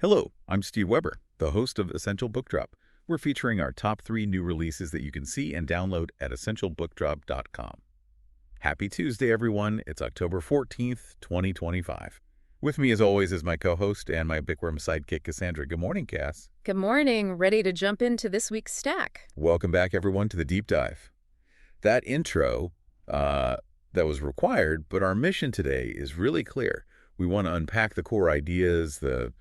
Hello, I'm Steve Weber, the host of Essential Book Drop. We're featuring our top 3 new releases that you can see and download at essentialbookdrop.com. Happy Tuesday, everyone. It's October 14th, 2025. With me, as always, is my co-host and my bookworm sidekick, Cassandra. Good morning, Cass. Good morning. Ready to jump into this week's stack. Welcome back, everyone, to the deep dive. That intro, that was required, but our mission today is really clear. We want to unpack the core ideas, the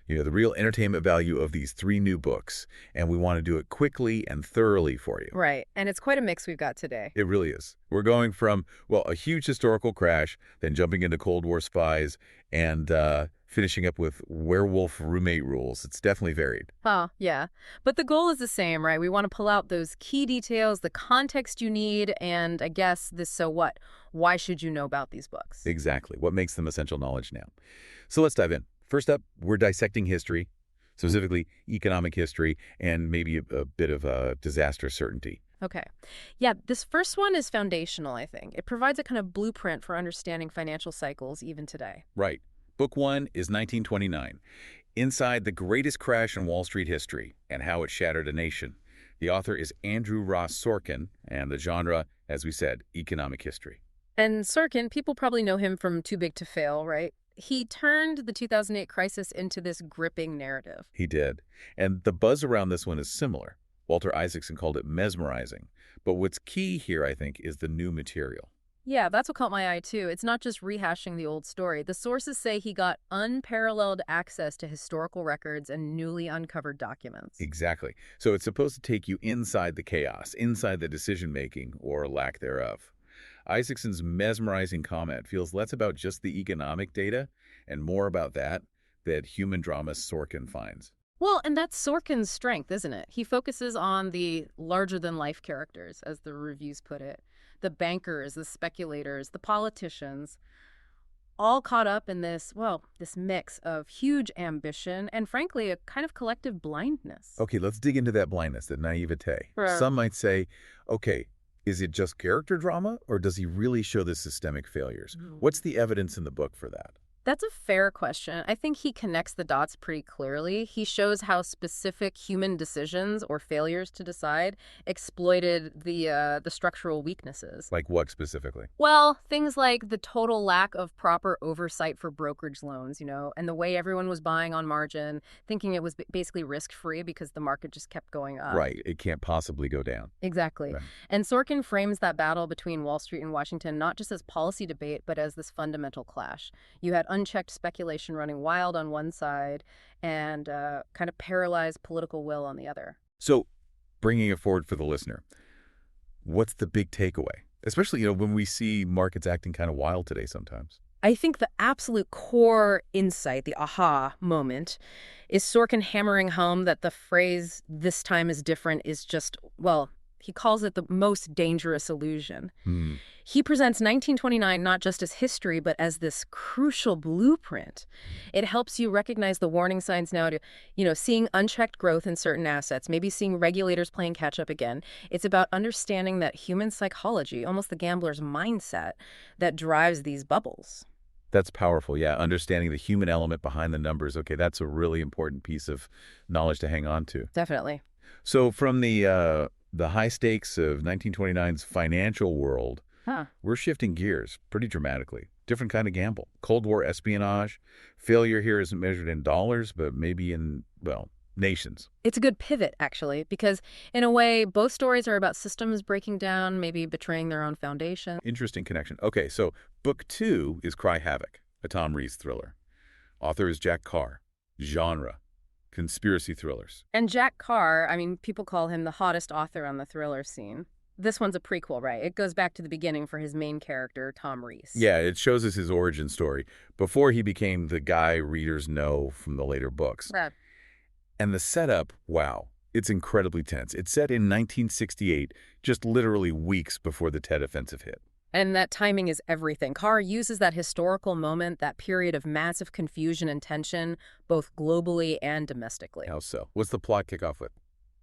real entertainment value of these 3 new books, and we want to do it quickly and thoroughly for you. Right, and it's quite a mix we've got today. It really is. We're going from, a huge historical crash, then jumping into Cold War spies, and finishing up with werewolf roommate rules. It's definitely varied. Yeah. But the goal is the same, right? We want to pull out those key details, the context you need, and I guess this so what? Why should you know about these books? Exactly. What makes them essential knowledge now? So let's dive in. First up, we're dissecting history, specifically economic history, and maybe a bit of disaster certainty. Okay. Yeah, this first one is foundational, I think. It provides a kind of blueprint for understanding financial cycles even today. Right. Book 1 is 1929, Inside the Greatest Crash in Wall Street History and How It Shattered a Nation. The author is Andrew Ross Sorkin, and the genre, as we said, economic history. And Sorkin, people probably know him from Too Big to Fail, right? He turned the 2008 crisis into this gripping narrative. He did. And the buzz around this one is similar. Walter Isaacson called it mesmerizing. But what's key here, I think, is the new material. Yeah, that's what caught my eye, too. It's not just rehashing the old story. The sources say he got unparalleled access to historical records and newly uncovered documents. Exactly. So it's supposed to take you inside the chaos, inside the decision-making, or lack thereof. Isaacson's mesmerizing comment feels less about just the economic data and more about that human drama Sorkin finds. Well, and that's Sorkin's strength, isn't it? He focuses on the larger-than-life characters, as the reviews put it. The bankers, the speculators, the politicians, all caught up in this mix of huge ambition and, frankly, a kind of collective blindness. Okay, let's dig into that blindness, the naiveté. Right. Some might say, okay, is it just character drama, or does he really show the systemic failures? What's the evidence in the book for that? That's a fair question. I think he connects the dots pretty clearly. He shows how specific human decisions or failures to decide exploited the structural weaknesses. Like what specifically? Well, things like the total lack of proper oversight for brokerage loans, and the way everyone was buying on margin, thinking it was basically risk-free because the market just kept going up. Right. It can't possibly go down. Exactly. Right. And Sorkin frames that battle between Wall Street and Washington not just as policy debate, but as this fundamental clash. You had unchecked speculation running wild on one side and kind of paralyzed political will on the other. So, bringing it forward for the listener, what's the big takeaway? Especially, when we see markets acting kind of wild today sometimes. I think the absolute core insight, the aha moment, is Sorkin hammering home that the phrase, "this time is different," is just, he calls it the most dangerous illusion. He presents 1929 not just as history, but as this crucial blueprint. It helps you recognize the warning signs now to, seeing unchecked growth in certain assets, maybe seeing regulators playing catch up again. It's about understanding that human psychology, almost the gambler's mindset, that drives these bubbles. That's powerful, yeah. Understanding the human element behind the numbers. Okay, that's a really important piece of knowledge to hang on to. Definitely. So from the high stakes of 1929's financial world, we're shifting gears pretty dramatically. Different kind of gamble. Cold War espionage. Failure here isn't measured in dollars, but maybe in, nations. It's a good pivot, actually, because in a way, both stories are about systems breaking down, maybe betraying their own foundation. Interesting connection. Okay, so book 2 is Cry Havoc, a Tom Rees thriller. Author is Jack Carr. Genre, conspiracy thrillers. And Jack Carr, people call him the hottest author on the thriller scene. This one's a prequel, right? It goes back to the beginning for his main character, Tom Rees. Yeah, it shows us his origin story before he became the guy readers know from the later books. Right. And the setup, it's incredibly tense. It's set in 1968, just literally weeks before the Tet Offensive hit. And that timing is everything. Carr uses that historical moment, that period of massive confusion and tension, both globally and domestically. How so? What's the plot kick off with?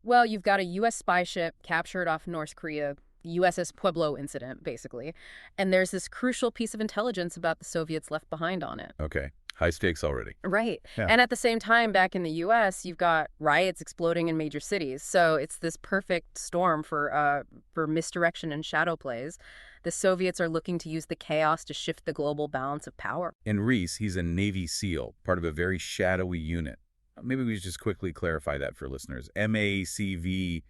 Well, you've got a U.S. spy ship captured off North Korea, the USS Pueblo incident, basically. And there's this crucial piece of intelligence about the Soviets left behind on it. Okay. High stakes already. Right. Yeah. And at the same time, back in the U.S., you've got riots exploding in major cities. So it's this perfect storm for misdirection and shadow plays. The Soviets are looking to use the chaos to shift the global balance of power. And Reese, he's a Navy SEAL, part of a very shadowy unit. Maybe we should just quickly clarify that for listeners. MACVSOG.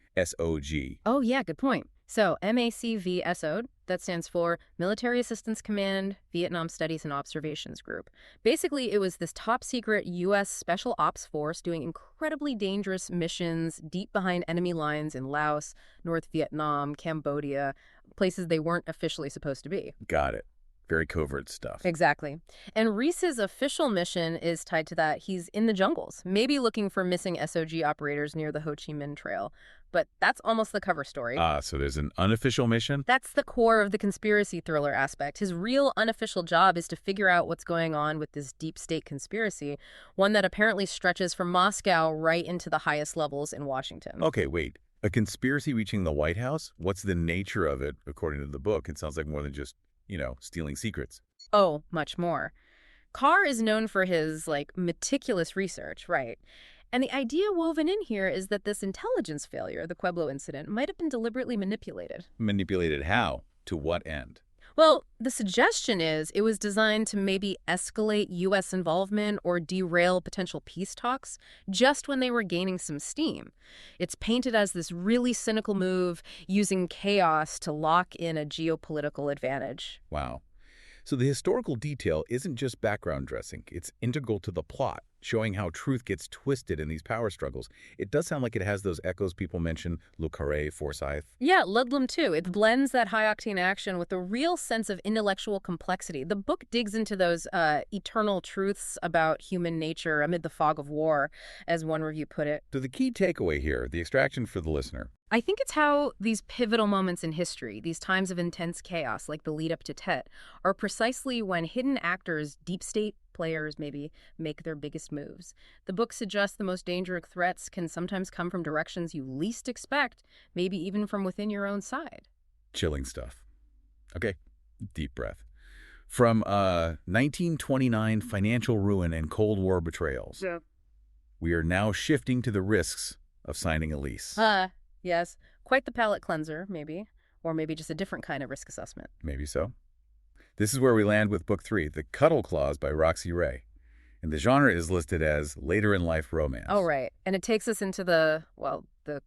Oh, yeah, good point. So MACVSO, that stands for Military Assistance Command, Vietnam Studies and Observations Group. Basically, it was this top-secret U.S. Special Ops force doing incredibly dangerous missions deep behind enemy lines in Laos, North Vietnam, Cambodia, places they weren't officially supposed to be. Got it. Very covert stuff. Exactly. And Reese's official mission is tied to that. He's in the jungles, maybe looking for missing SOG operators near the Ho Chi Minh Trail. But that's almost the cover story. So there's an unofficial mission? That's the core of the conspiracy thriller aspect. His real unofficial job is to figure out what's going on with this deep state conspiracy, one that apparently stretches from Moscow right into the highest levels in Washington. Okay, wait. A conspiracy reaching the White House? What's the nature of it, according to the book? It sounds like more than just, stealing secrets. Oh, much more. Carr is known for his, meticulous research, right? And the idea woven in here is that this intelligence failure, the Pueblo incident, might have been deliberately manipulated. Manipulated how? To what end? Well, the suggestion is it was designed to maybe escalate U.S. involvement or derail potential peace talks just when they were gaining some steam. It's painted as this really cynical move using chaos to lock in a geopolitical advantage. Wow. So the historical detail isn't just background dressing. It's integral to the plot, showing how truth gets twisted in these power struggles. It does sound like it has those echoes people mention, Le Carré, Forsyth. Yeah, Ludlum too. It blends that high-octane action with a real sense of intellectual complexity. The book digs into those eternal truths about human nature amid the fog of war, as one review put it. So the key takeaway here, the extraction for the listener. I think it's how these pivotal moments in history, these times of intense chaos like the lead up to Tet, are precisely when hidden actors, deep state players maybe, make their biggest moves. The book suggests the most dangerous threats can sometimes come from directions you least expect, maybe even from within your own side. Chilling stuff. Okay, deep breath. From 1929 financial ruin and Cold War betrayals. Yeah. We are now shifting to the risks of signing a lease. Yes, quite the palate cleanser, maybe. Or maybe just a different kind of risk assessment. Maybe so. This is where we land with Book 3, The Cuddle Clause by Roxy Ray. And the genre is listed as later-in-life romance. Oh, right. And it takes us into the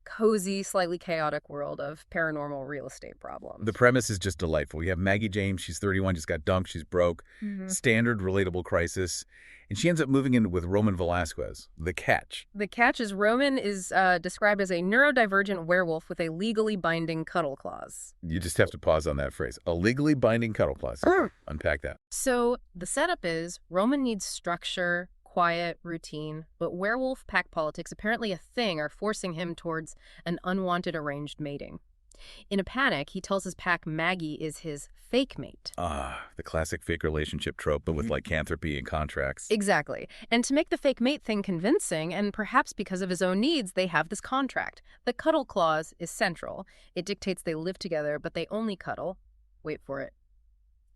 cozy, slightly chaotic world of paranormal real estate problems. The premise is just delightful. You have Maggie James, she's 31, just got dunked, she's broke. Standard relatable crisis. And she ends up moving in with Roman Velasquez. The catch. The catch is Roman is described as a neurodivergent werewolf with a legally binding cuddle clause. You just have to pause on that phrase. A legally binding cuddle clause. Unpack that. So the setup is Roman needs structure, quiet, routine, but werewolf pack politics, apparently a thing, are forcing him towards an unwanted arranged mating. In a panic, he tells his pack Maggie is his fake mate. The classic fake relationship trope, but with lycanthropy and contracts. Exactly. And to make the fake mate thing convincing, and perhaps because of his own needs, they have this contract. The cuddle clause is central. It dictates they live together, but they only cuddle, wait for it,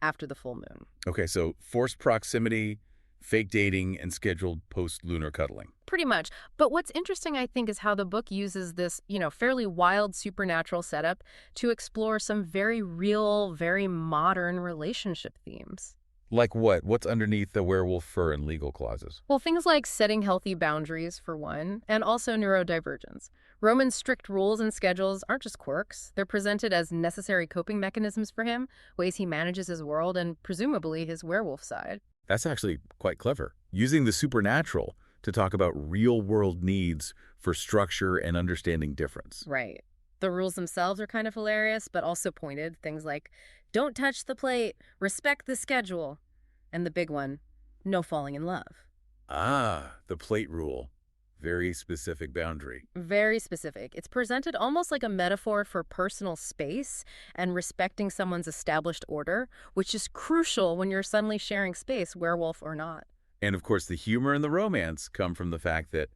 after the full moon. Okay, so forced proximity, fake dating, and scheduled post-lunar cuddling. Pretty much. But what's interesting, I think, is how the book uses this, fairly wild supernatural setup to explore some very real, very modern relationship themes. Like what? What's underneath the werewolf fur and legal clauses? Well, things like setting healthy boundaries, for one, and also neurodivergence. Roman's strict rules and schedules aren't just quirks. They're presented as necessary coping mechanisms for him, ways he manages his world and presumably his werewolf side. That's actually quite clever. Using the supernatural to talk about real-world needs for structure and understanding difference. Right. The rules themselves are kind of hilarious, but also pointed. Things like, don't touch the plate, respect the schedule. And the big one, no falling in love. The plate rule. Very specific boundary. Very specific. It's presented almost like a metaphor for personal space and respecting someone's established order, which is crucial when you're suddenly sharing space, werewolf or not. And of course, the humor and the romance come from the fact that,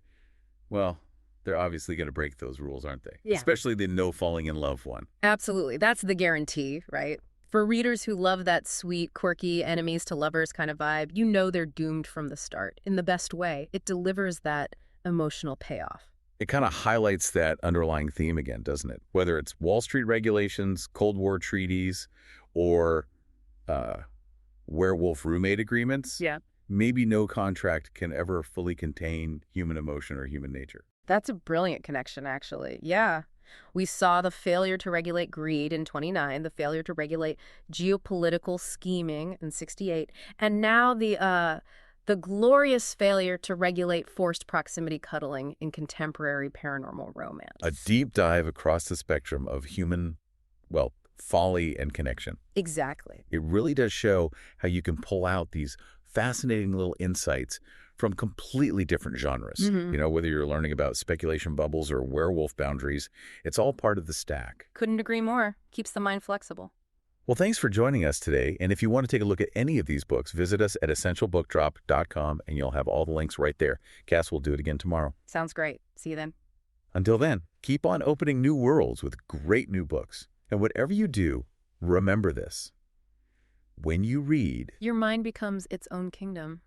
well, they're obviously going to break those rules, aren't they? Yeah. Especially the no falling in love one. Absolutely. That's the guarantee, right? For readers who love that sweet, quirky, enemies to lovers kind of vibe, you know they're doomed from the start. In the best way, it delivers that emotional payoff. It kind of highlights that underlying theme again, doesn't it? Whether it's Wall Street regulations, Cold War treaties, or uh, werewolf roommate agreements, Yeah. maybe no contract can ever fully contain human emotion or human nature. That's a brilliant connection, actually. Yeah. We saw the failure to regulate greed in 29, the failure to regulate geopolitical scheming in 68, and now the glorious failure to regulate forced proximity cuddling in contemporary paranormal romance. A deep dive across the spectrum of human, well, folly and connection. Exactly. It really does show how you can pull out these fascinating little insights from completely different genres. You know, whether you're learning about speculation bubbles or werewolf boundaries, it's all part of the stack. Couldn't agree more. Keeps the mind flexible. Well, thanks for joining us today. And if you want to take a look at any of these books, visit us at essentialbookdrop.com and you'll have all the links right there. Cass will do it again tomorrow. Sounds great. See you then. Until then, keep on opening new worlds with great new books. And whatever you do, remember this. When you read, Your mind becomes its own kingdom.